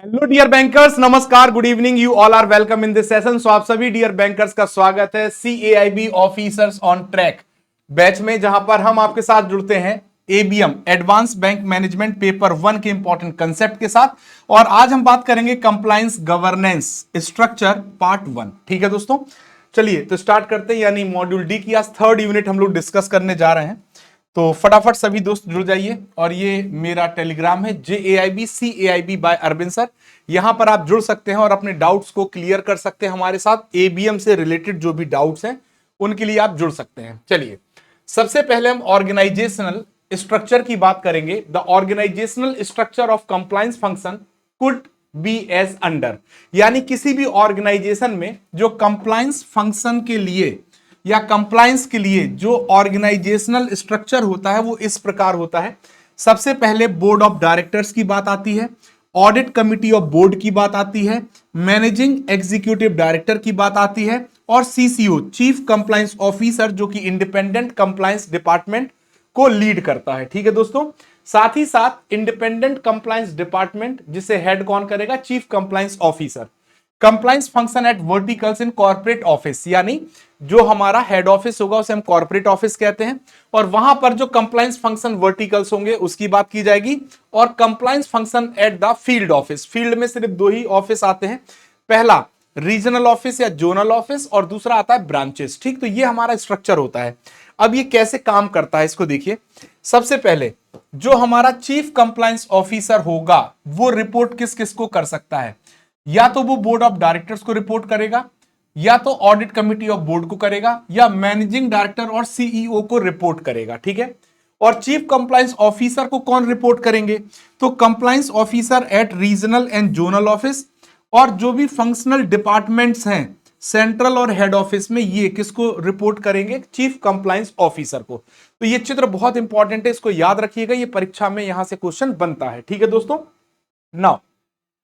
Hello dear bankers, नमस्कार, good evening, you all are welcome in this session. So आप सभी dear bankers का स्वागत है CAIB officers on track batch में, जहां पर हम आपके साथ जुड़ते हैं ABM advance bank management paper 1 के इंपॉर्टेंट कंसेप्ट के साथ। और आज हम बात करेंगे कंप्लायंस गवर्नेंस स्ट्रक्चर पार्ट 1। ठीक है दोस्तों, चलिए तो स्टार्ट करते हैं, यानी मॉड्यूल डी की आज थर्ड यूनिट हम लोग डिस्कस करने जा रहे हैं। तो फटाफट सभी दोस्त जुड़ जाइए। और ये मेरा टेलीग्राम है JAIB CAIB by Arvind sir. यहां पर आप जुड़ सकते हैं और अपने डाउट्स को क्लियर कर सकते हैं हमारे साथ। ABM से रिलेटेड जो भी डाउट्स हैं उनके लिए आप जुड़ सकते हैं। चलिए, सबसे पहले हम ऑर्गेनाइजेशनल स्ट्रक्चर की बात करेंगे। The organisational structure of compliance function could be as under, यानी किसी भी ऑर्गेनाइजेशन में जो कंप्लायंस फंक्शन के लिए या कंप्लायंस के लिए जो ऑर्गेनाइजेशनल स्ट्रक्चर होता है वो इस प्रकार होता है। सबसे पहले बोर्ड ऑफ डायरेक्टर्स की बात आती है, ऑडिट कमिटी ऑफ बोर्ड की बात आती है, मैनेजिंग एग्जीक्यूटिव डायरेक्टर की बात आती है, और CCO चीफ कंप्लायंस ऑफिसर जो कि इंडिपेंडेंट कंप्लायंस डिपार्टमेंट को लीड करता है। ठीक है दोस्तों, साथ ही साथ इंडिपेंडेंट कंप्लायंस डिपार्टमेंट जिसे हेड कौन करेगा? Chief compliance officer. Compliance function at verticals in corporate office, यानी जो हमारा हेड ऑफिस होगा उसे हम कॉर्पोरेट ऑफिस कहते हैं, और वहां पर जो कंप्लायंस फंक्शन वर्टिकल्स होंगे उसकी बात की जाएगी। और compliance function at the field office, field में सिर्फ दो ही ऑफिस आते हैं, पहला रीजनल ऑफिस या जोनल ऑफिस और दूसरा आता है ब्रांचेस। ठीक, तो ये हमारा स्ट्रक्चर होता है। अब ये कैसे काम करता है इसको देखिए। सबसे पहले जो हमारा चीफ कंप्लायंस ऑफिसर होगा वो रिपोर्ट किस किस को कर सकता है? या तो वो बोर्ड ऑफ डायरेक्टर्स को रिपोर्ट करेगा, या तो ऑडिट कमिटी ऑफ बोर्ड को करेगा, या मैनेजिंग डायरेक्टर और CEO को रिपोर्ट करेगा। ठीक है, और चीफ कंप्लायंस ऑफिसर को कौन रिपोर्ट करेंगे? तो compliance officer eight regional and zonal office, और जो भी फंक्शनल डिपार्टमेंट्स हैं सेंट्रल और हेड ऑफिस में, ये किसको रिपोर्ट करेंगे? चीफ कंप्लायंस ऑफिसर को। तो ये चित्र बहुत इंपॉर्टेंट है, इसको याद रखिएगा, ये परीक्षा में यहां से क्वेश्चन बनता है। ठीक है दोस्तों, नाउ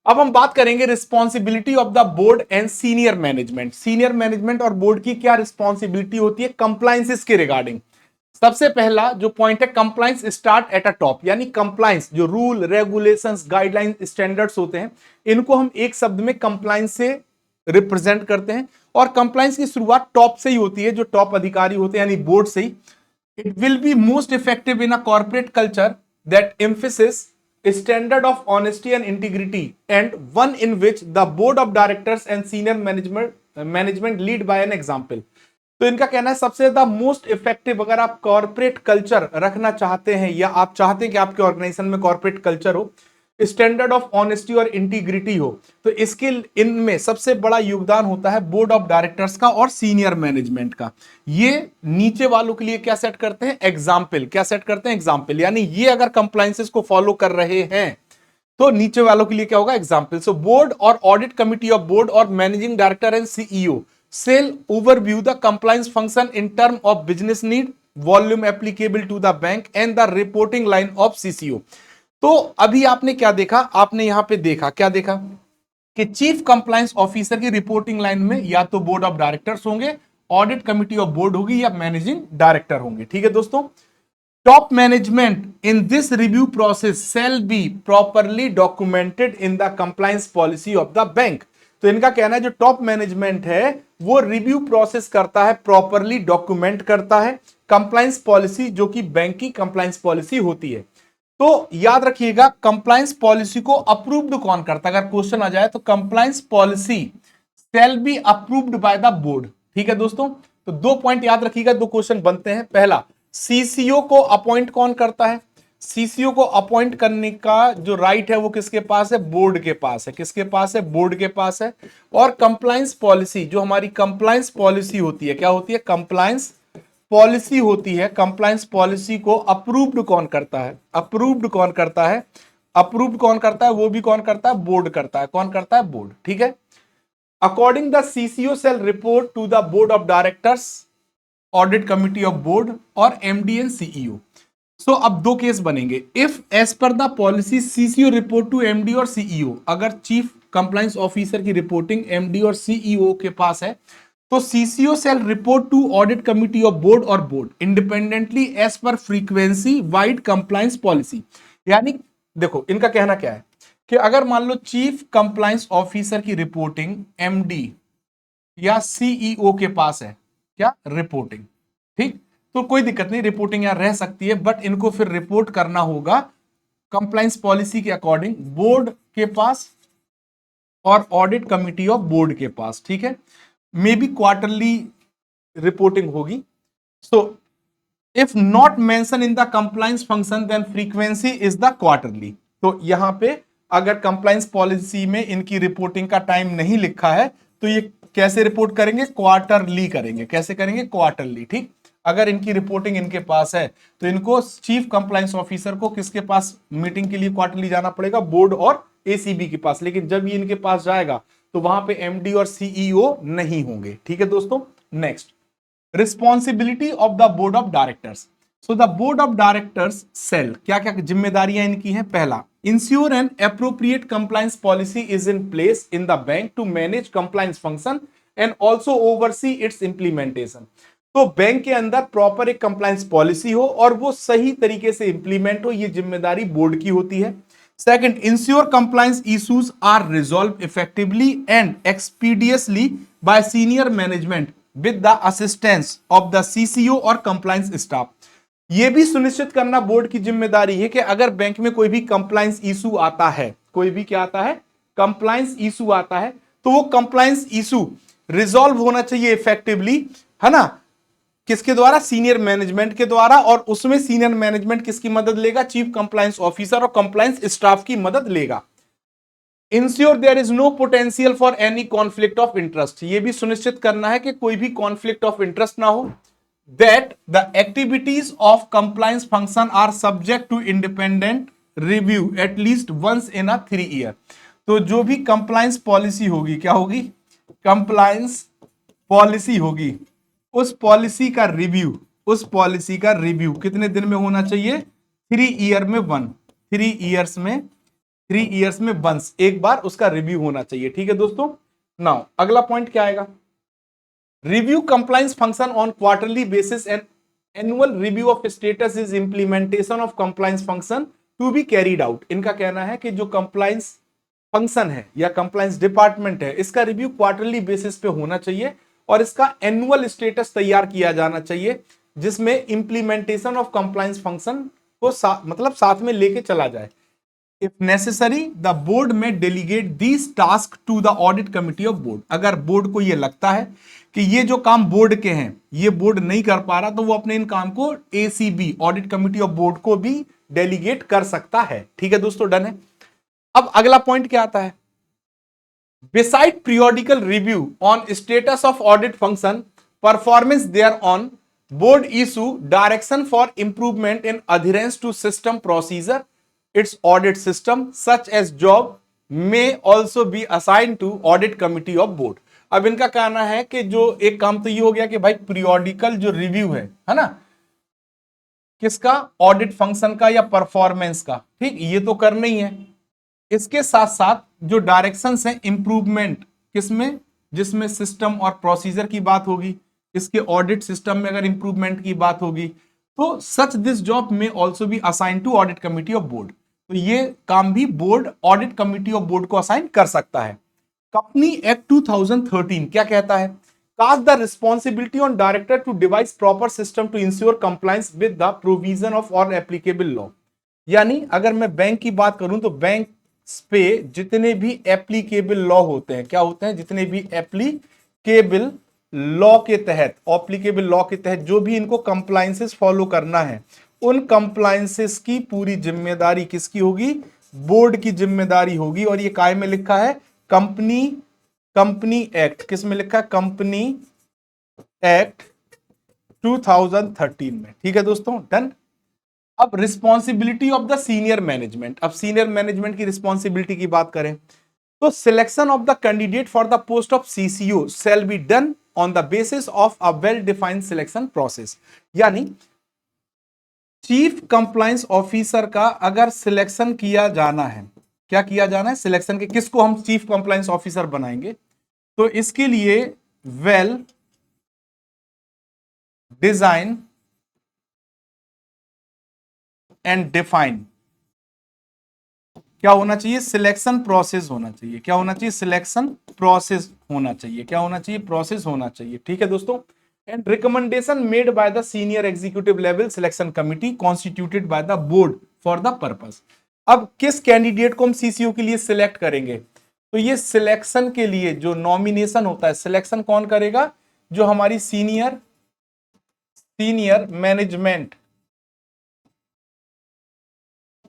अब हम बात करेंगे responsibility of the board and senior management. Senior management और बोर्ड की क्या रिस्पॉन्सिबिलिटी होती है कंप्लायंसेस के रिगार्डिंग? सबसे पहला जो पॉइंट है, compliance start at a top, यानी कंप्लायंस जो रूल रेगुलेशंस गाइडलाइंस स्टैंडर्ड्स होते हैं इनको हम एक शब्द में कंप्लायंस से रिप्रेजेंट करते हैं। और कंप्लायंस की शुरुआत टॉप से ही होती है, जो टॉप अधिकारी होते हैं यानी बोर्ड से ही। It will be most effective in a corporate culture that emphasis standard of honesty and integrity, and one in which the board of directors and senior management lead by an example। तो इनका कहना है सबसे ज्यादा most effective, अगर आप corporate culture रखना चाहते हैं या आप चाहते हैं कि आपके ऑर्गेनाइजेशन में कॉर्पोरेट कल्चर हो, स्टैंडर्ड ऑफ ऑनेस्टी और इंटीग्रिटी हो, तो इसके इनमें सबसे बड़ा योगदान होता है बोर्ड ऑफ डायरेक्टर्स का और सीनियर मैनेजमेंट का। ये नीचे वालों के लिए क्या सेट करते हैं? एग्जाम्पल। क्या सेट करते हैं? एग्जाम्पल, यानी ये अगर कंप्लायंसेस को फॉलो कर रहे हैं तो नीचे वालों के लिए क्या होगा? एग्जाम्पल। सो बोर्ड और ऑडिट कमिटी ऑफ बोर्ड और managing director and CEO shall overview the compliance function in term of business need, volume applicable to the bank and the reporting line of CCO। तो अभी आपने क्या देखा? आपने यहां पे देखा, क्या देखा कि चीफ कंप्लायंस ऑफिसर की रिपोर्टिंग लाइन में या तो बोर्ड ऑफ डायरेक्टर्स होंगे, ऑडिट कमिटी ऑफ बोर्ड होगी, या मैनेजिंग डायरेक्टर होंगे। ठीक है दोस्तों, top management in this review process shall be properly documented in the compliance policy of the bank. तो इनका कहना है जो टॉप मैनेजमेंट है वो रिव्यू प्रोसेस करता है, प्रॉपरली डॉक्यूमेंट करता है कंप्लायंस पॉलिसी, जो कि बैंक की कंप्लायंस पॉलिसी होती है। तो याद रखिएगा, कंप्लायंस पॉलिसी को अप्रूव्ड कौन करता है? अगर क्वेश्चन आ जाए तो compliance policy shall be approved by the board. ठीक है दोस्तों, तो दो पॉइंट याद रखिएगा, दो क्वेश्चन बनते हैं। पहला, CCO को अपॉइंट कौन करता है? CCO को अपॉइंट करने का जो राइट है वो किसके पास है? बोर्ड के पास है। किसके पास है? बोर्ड के पास है। और कंप्लायंस पॉलिसी, जो हमारी कंप्लायंस पॉलिसी होती है, क्या होती है? कंप्लायंस पॉलिसी होती है। कंप्लायंस पॉलिसी को अप्रूव्ड कौन करता है? अप्रूव्ड कौन करता है? अप्रूव्ड कौन करता है? वो भी कौन करता है? बोर्ड करता है। कौन करता है? बोर्ड। ठीक है, according the CCO shall report to the board of directors, audit committee of board और MD एंड CEO। सो अब दो केस बनेंगे। If as per the policy CCO report to MD और CEO, अगर चीफ कंप्लायंस ऑफिसर की reporting MD और CEO के पास है तो CCO shall report to audit committee of board और board independently as per frequency wide compliance policy. यानी देखो इनका कहना क्या है कि अगर मान लो चीफ कंप्लायंस ऑफिसर की रिपोर्टिंग एमडी या सीईओ के पास है, क्या रिपोर्टिंग, ठीक, तो कोई दिक्कत नहीं, रिपोर्टिंग यहां रह सकती है, बट इनको फिर रिपोर्ट करना होगा कंप्लायंस पॉलिसी के अकॉर्डिंग बोर्ड के पास और ऑडिट कमिटी ऑफ बोर्ड के पास, ठीक है, मे बी क्वार्टरली रिपोर्टिंग होगी। So if not mention in the compliance function then frequency is the quarterly. तो यहां पे अगर कंप्लायंस पॉलिसी में इनकी रिपोर्टिंग का टाइम नहीं लिखा है तो ये कैसे रिपोर्ट करेंगे, क्वार्टरली करेंगे। कैसे करेंगे, क्वार्टरली, ठीक। अगर इनकी रिपोर्टिंग इनके पास है तो इनको चीफ कंप्लायंस ऑफिसर को किसके पास मीटिंग के लिए क्वार्टरली जाना पड़ेगा, बोर्ड और एसीबी के पास। लेकिन जब ये इनके पास जाएगा तो वहां पे एमडी और सीईओ नहीं होंगे, ठीक है दोस्तों। Next, responsibility of the board of directors. So the board of directors shall, क्या क्या जिम्मेदारियां इनकी हैं। पहला, ensure an appropriate compliance policy is in place in the bank to manage compliance function and also oversee its implementation. तो bank के अंदर proper एक कंप्लायंस पॉलिसी हो और वो सही तरीके से इंप्लीमेंट हो, ये जिम्मेदारी बोर्ड की होती है। Second, ensure compliance issues are resolve effectively and expeditiously by senior management with the assistance of the CCO और कंप्लायंस स्टाफ। यह भी सुनिश्चित करना बोर्ड की जिम्मेदारी है कि अगर बैंक में कोई भी कंप्लायंस इशू आता है, कोई भी क्या आता है, कंप्लायंस इशू आता है, तो वो कंप्लायंस इशू रिजॉल्व होना चाहिए इफेक्टिवली, है ना, किसके द्वारा, सीनियर मैनेजमेंट के द्वारा। और उसमें सीनियर मैनेजमेंट किसकी मदद लेगा, चीफ कंप्लायंस ऑफिसर और कंप्लायंस स्टाफ की मदद लेगा। Ensure there is no potential for any conflict of interest, ये भी सुनिश्चित करना है कि कोई भी कॉन्फ्लिक्ट ऑफ इंटरेस्ट ना हो। That the activities of compliance function are subject to independent review at least once in a 3 year. तो जो भी कंप्लायंस पॉलिसी होगी, क्या होगी, कंप्लायंस पॉलिसी होगी, उस पॉलिसी का रिव्यू, उस पॉलिसी का रिव्यू कितने दिन में होना चाहिए, 3 ईयर में 1, 3 इयर्स में वंस, एक बार उसका रिव्यू होना चाहिए, ठीक है दोस्तों। नाउ अगला पॉइंट क्या आएगा, review compliance function on quarterly basis and annual review of status is implementation of compliance function to be carried out. इनका कहना है कि जो कंप्लायंस फंक्शन है या कंप्लायंस डिपार्टमेंट है, इसका रिव्यू क्वार्टरली बेसिस पे होना चाहिए और इसका एनुअल स्टेटस तैयार किया जाना चाहिए, जिसमें इंप्लीमेंटेशन ऑफ कंप्लायंस फंक्शन को मतलब साथ में लेके चला जाए। If necessary, the board may delegate these tasks to the audit committee of board। अगर बोर्ड को यह लगता है कि ये जो काम बोर्ड के हैं ये बोर्ड नहीं कर पा रहा, तो वो अपने इन काम को ACB, audit committee of board को भी डेलीगेट कर सकता है, ठीक है दोस्तों, डन है। अब अगला पॉइंट क्या आता है, beside periodical review on status of audit function performance thereon, board issue direction for improvement in adherence to system procedure its audit system such as job may also be assigned to audit committee of board। अब इनका कहना है कि जो एक काम तो ये हो गया कि भाई पीरियोडिकल जो रिव्यू है ना, किसका, ऑडिट फंक्शन का या परफॉर्मेंस का, ठीक, ये तो करना ही है। इसके साथ साथ जो डायरेक्शंस हैं इंप्रूवमेंट किसमें, जिसमें सिस्टम और प्रोसीजर की बात होगी, इसके ऑडिट सिस्टम में अगर इंप्रूवमेंट की बात होगी, तो सच दिस जॉब में also be assign to audit committee of board. तो ये काम भी board audit committee of board को असाइन कर सकता है। कंपनी एक्ट 2013 क्या कहता है, cast the responsibility on director to devise proper system to ensure compliance with the provision of all applicable law. यानी अगर मैं बैंक की बात करूं तो बैंक पे जितने भी एप्लीकेबल लॉ होते हैं, क्या होते हैं, जितने भी एप्लीकेबल लॉ के तहत, एप्लीकेबल लॉ के तहत जो भी इनको कंप्लायंसेस फॉलो करना है, उन कंप्लायंसेस की पूरी जिम्मेदारी किसकी होगी, बोर्ड की जिम्मेदारी होगी। और ये काय में लिखा है, कंपनी एक्ट, किस में लिखा है, कंपनी एक्ट 2013 में, ठीक है दोस्तों, डन। अब responsibility of the senior management, अब सीनियर मैनेजमेंट की रिस्पॉन्सिबिलिटी की बात करें तो selection of the candidate for the post of CCO shall be done on the basis of a well defined selection process. यानी चीफ कंप्लायंस ऑफिसर का अगर selection किया जाना है, क्या किया जाना है, सिलेक्शन के किसको हम चीफ कंप्लायंस ऑफिसर बनाएंगे, तो इसके लिए वेल डिजाइन एंड डिफाइन क्या होना चाहिए, सिलेक्शन प्रोसेस होना चाहिए। क्या होना चाहिए, सिलेक्शन प्रोसेस होना चाहिए। क्या होना चाहिए, प्रोसेस होना चाहिए। ठीक है दोस्तों। And recommendation made by the senior executive level selection committee constituted by the board for the purpose. अब किस कैंडिडेट को हम सीसीओ के लिए सिलेक्ट करेंगे, तो ये सिलेक्शन के लिए जो नॉमिनेशन होता है, सिलेक्शन कौन करेगा, जो हमारी सीनियर मैनेजमेंट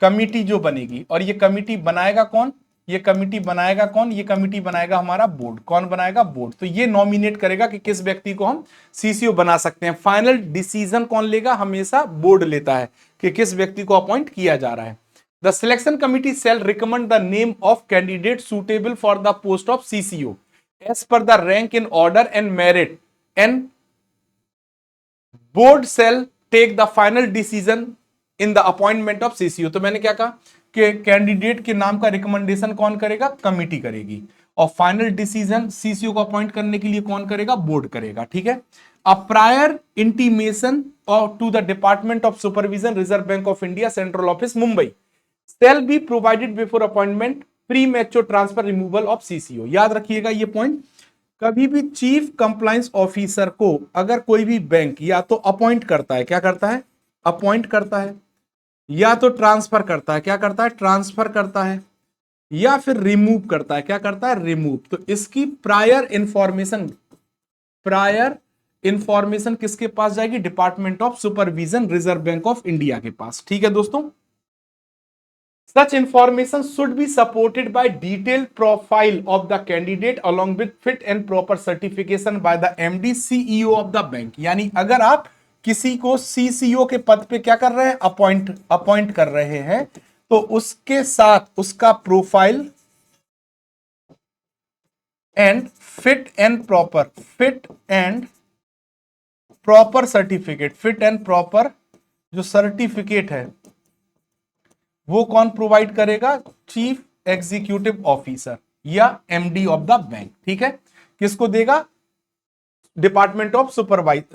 कमिटी जो बनेगी। और ये कमिटी बनाएगा कौन, ये कमिटी बनाएगा कौन, ये कमिटी बनाएगा हमारा बोर्ड। कौन बनाएगा, बोर्ड। तो ये नॉमिनेट करेगा कि किस व्यक्ति को हम सीसीओ बना सकते हैं। फाइनल डिसीजन कौन लेगा, हमेशा बोर्ड लेता है कि किस व्यक्ति को अपॉइंट किया जा रहा है। The selection committee shall recommend the name of candidate suitable for the post of CCO as per the rank in order and merit, and board shall take the final decision in the appointment of CCO। तो मैंने क्या कहा कि candidate के नाम का recommendation कौन करेगा, कमिटी करेगी, और फाइनल डिसीजन सीसीओ को अपॉइंट करने के लिए कौन करेगा, बोर्ड करेगा। ठीक है। A prior intimation to the department of supervision Reserve Bank of India central office Mumbai shall be provided before appointment premature transfer removal of CCO। याद रखिएगा ये पॉइंट, कभी भी चीफ कंप्लायंस ऑफिसर को अगर कोई भी बैंक या तो अपॉइंट करता है, क्या करता है, अपॉइंट करता है, या तो ट्रांसफर करता है, क्या करता है, ट्रांसफर करता है, या फिर रिमूव करता है, क्या करता है, रिमूव। तो इसकी प्रायर इंफॉर्मेशन किसके पास जाएगी, department of supervision Reserve Bank of India के पास। ठीक है दोस्तों। Such information should be supported by detailed profile of the candidate along with fit and proper certification by the MD CEO of the bank। यानी अगर आप किसी को CCO के पद पे क्या कर रहे हैं, अपॉइंट कर रहे हैं, तो उसके साथ उसका profile and fit and proper certificate, fit and proper जो सर्टिफिकेट है वो कौन प्रोवाइड करेगा, चीफ एग्जीक्यूटिव ऑफिसर या एमडी ऑफ द बैंक। ठीक है, किसको देगा, डिपार्टमेंट ऑफ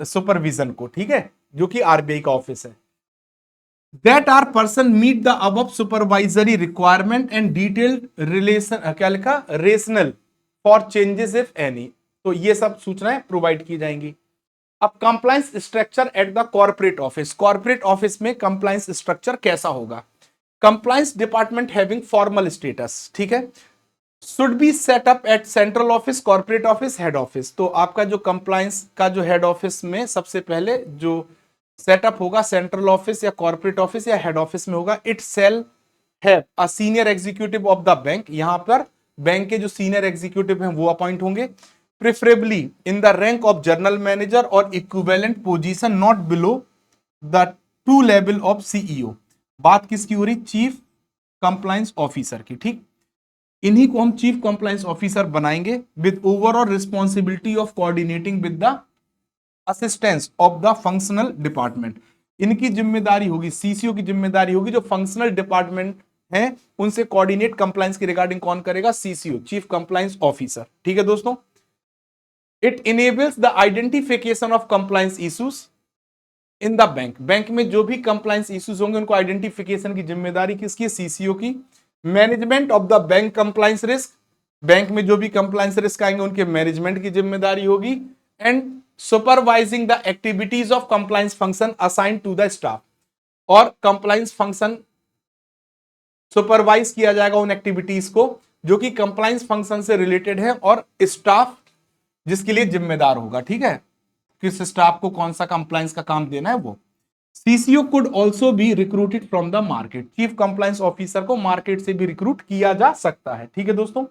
सुपरविजन को। ठीक है, जो कि आरबीआई का ऑफिस है। That are person meet the above supervisory requirement and detailed relation, क्या लिखा, rational for changes if any. तो ये सब सूचनाएं प्रोवाइड की जाएंगी। अब compliance structure at the corporate office, corporate office में कंप्लायंस स्ट्रक्चर कैसा होगा। Compliance department having formal status, ठीक है, should be set up at central office, corporate office, head office. तो आपका जो कंप्लायंस का जो हेड ऑफिस में सबसे पहले जो सेटअप होगा, सेंट्रल ऑफिस या कॉर्पोरेट ऑफिस या हेड ऑफिस में होगा। It shall have a senior executive of the bank, यहां पर बैंक के जो सीनियर एग्जीक्यूटिव हैं वो अपॉइंट होंगे, preferably in the rank of general manager और equivalent position not below the 2 level of CEO. बात किसकी हो रही, चीफ कंप्लायंस ऑफिसर की। ठीक, इन्हीं को हम चीफ कंप्लायंस ऑफिसर बनाएंगे with overall responsibility of coordinating with the assistance of the functional department. इनकी जिम्मेदारी होगी, सीसीओ की जिम्मेदारी होगी जो फंक्शनल डिपार्टमेंट है उनसे कोऑर्डिनेट कंप्लायंस की रिगार्डिंग कौन करेगा, सीसीओ, चीफ कंप्लायंस ऑफिसर। ठीक है दोस्तों। It enables the identification of compliance issues in the bank, bank में जो भी कंप्लायंस इश्यूज होंगे उनको आइडेंटिफिकेशन की जिम्मेदारी किसकी, सीसीओ की। Management of the bank compliance risk, bank में जो भी कंप्लायंस रिस्क आएंगे उनके मैनेजमेंट की जिम्मेदारी होगी। And supervising the activities of compliance function assigned to the staff, और कंप्लायंस फंक्शन सुपरवाइज किया जाएगा उन एक्टिविटीज को जो कि कंप्लायंस फंक्शन से रिलेटेड है, और स्टाफ जिसके लिए जिम्मेदार होगा। ठीक है, किस स्टाफ को कौन सा कंप्लायंस का काम देना है वो। CCO could also be recruited from the market, chief compliance officer को मार्केट से भी रिक्रूट किया जा सकता है। ठीक है दोस्तों।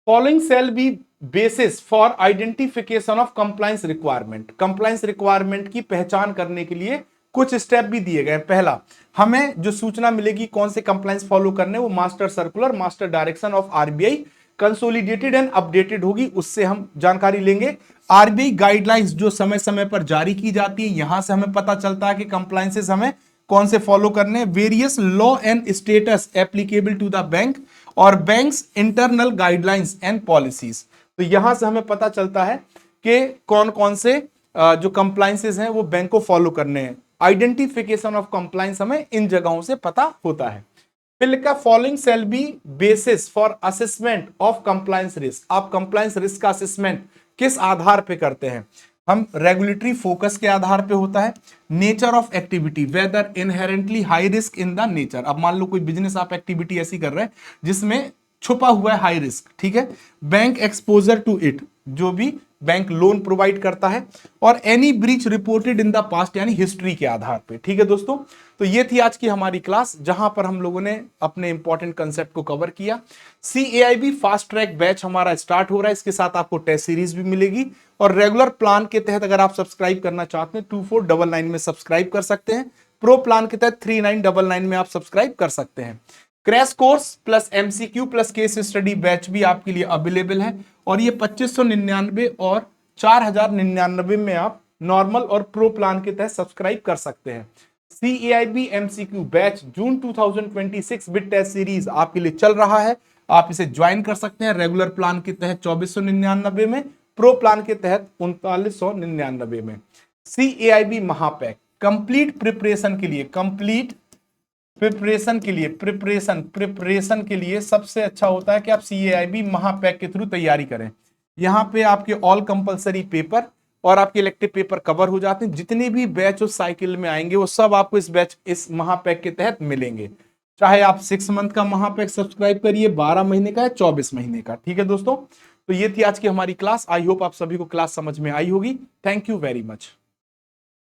Following shall be basis for identification of compliance requirement, compliance requirement की पहचान करने के लिए कुछ स्टेप भी दिए गए। पहला, हमें जो सूचना मिलेगी कौन से कंप्लायंस फॉलो करने, वो master circular, master direction of RBI consolidated and updated होगी, उससे हम जानकारी लेंगे। आरबीआई गाइडलाइंस जो समय समय पर जारी की जाती है, यहां से हमें पता चलता है कि कंप्लायंसेस हमें कौन से फॉलो करने। Various law and status applicable to the bank और bank's internal guidelines and policies. तो यहां से हमें पता चलता है कि कौन कौन से जो कंप्लायंसेस हैं वो बैंक को फॉलो करने हैं। आइडेंटिफिकेशन ऑफ कंप्लायंस हमें इन जगहों से पता होता है। फिल का following shall be basis for assessment of compliance risk. आप कंप्लायंस रिस्क का असेसमेंट किस आधार पे करते हैं? हम रेगुलेटरी फोकस के आधार पे होता है, nature of activity, whether inherently high risk in the nature. अब मान लो कोई बिजनेस आप एक्टिविटी ऐसी कर रहे हैं जिसमें छुपा हुआ है हाई रिस्क, ठीक है। बैंक एक्सपोजर टू इट, जो भी बैंक लोन प्रोवाइड करता है, और any breach reported in the past, यानी हिस्ट्री के आधार पे, ठीक है दोस्तों। तो ये थी आज की हमारी क्लास, जहां पर हम लोगों ने अपने इंपॉर्टेंट कंसेप्ट को कवर किया। CAIB फास्ट ट्रैक बैच हमारा स्टार्ट हो रहा है, इसके साथ आपको टेस्ट सीरीज भी मिलेगी, और रेगुलर प्लान के तहत अगर आप सब्सक्राइब करना चाहते हैं 2499 में सब्सक्राइब कर सकते हैं। प्रो प्लान के तहत 3999 में आप सब्सक्राइब कर सकते हैं। Crash course plus MCQ plus case study batch भी आपके लिए अवेलेबल है, और ये 2599 और 4099 में आप नॉर्मल और प्रो प्लान के तहत सब्सक्राइब कर सकते हैं। CAIB MCQ बैच जून 2026 बिट टेस्ट सीरीज आपके लिए चल रहा है, आप इसे ज्वाइन कर सकते हैं। रेगुलर प्लान के तहत 2499 में, प्रो प्लान के तहत 3999 में। CAIB महापैक कंप्लीट प्रिपरेशन के लिए, प्रिपरेशन के लिए सबसे अच्छा होता है कि आप CAIB महापैक के थ्रू तैयारी करें। यहाँ पे आपके ऑल कंपलसरी पेपर और आपके इलेक्टिव पेपर कवर हो जाते हैं। जितने भी बैच उस साइकिल में आएंगे वो सब आपको इस महापैक के तहत मिलेंगे, चाहे आप 6 मंथ का महापैक सब्सक्राइब करिए, 12 महीने का या 24 महीने का, ठीक है दोस्तों। तो ये थी आज की हमारी क्लास। आई होप आप सभी को क्लास समझ में आई होगी। Thank you very much.